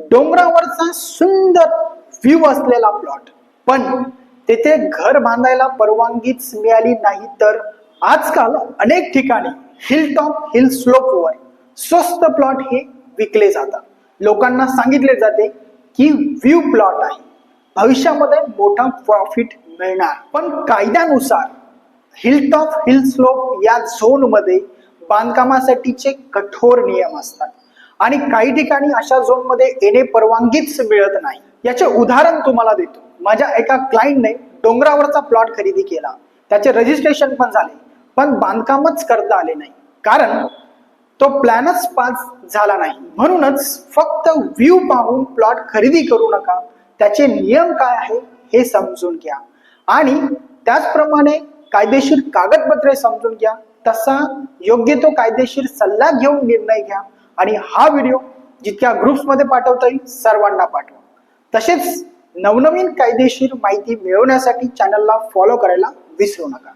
डोंगरावरचा सुंदर व्ह्यू असलेला प्लॉट, पण तेथे घर बांधायला परवानगीच मिळाली नाही, तर आजकाल अनेक ठिकाणी हिल टॉप हिल स्लोपवर स्वस्त प्लॉट हे विकले जातात. लोकांना सांगितले जाते की व्ह्यू प्लॉट आहे, भविष्यामध्ये मोठा प्रॉफिट मिळणार. पण कायद्यानुसार हिल टॉप हिल स्लोप या झोन मध्ये बांधकामासाठीचे कठोर नियम असतात आणि काही ठिकाणी अशा झोन मध्ये येणे परवानगीच मिळत नाही. याचे उदाहरण तुम्हाला देतो. माझ्या एका क्लायंटने डोंगरावरचा प्लॉट खरेदी केला, त्याचे रजिस्ट्रेशन पण झाले, पण बांधकामच करता आले नाही, कारण तो प्लॅनच पास झाला नाही. म्हणूनच फक्त व्ह्यू पाहून प्लॉट खरेदी करू नका, त्याचे नियम काय आहे हे समजून घ्या आणि त्याचप्रमाणे कायदेशीर कागदपत्रे समजून घ्या. तसा योग्य तो कायदेशीर सल्ला घेऊन निर्णय घ्या आणि हा व्हिडिओ जितक्या ग्रुप्स मध्ये पाठवता येईल सर्वांना पाठवा. तसेच नवनवीन कायदेशीर माहिती मिळवण्यासाठी चॅनलला फॉलो करायला विसरू नका.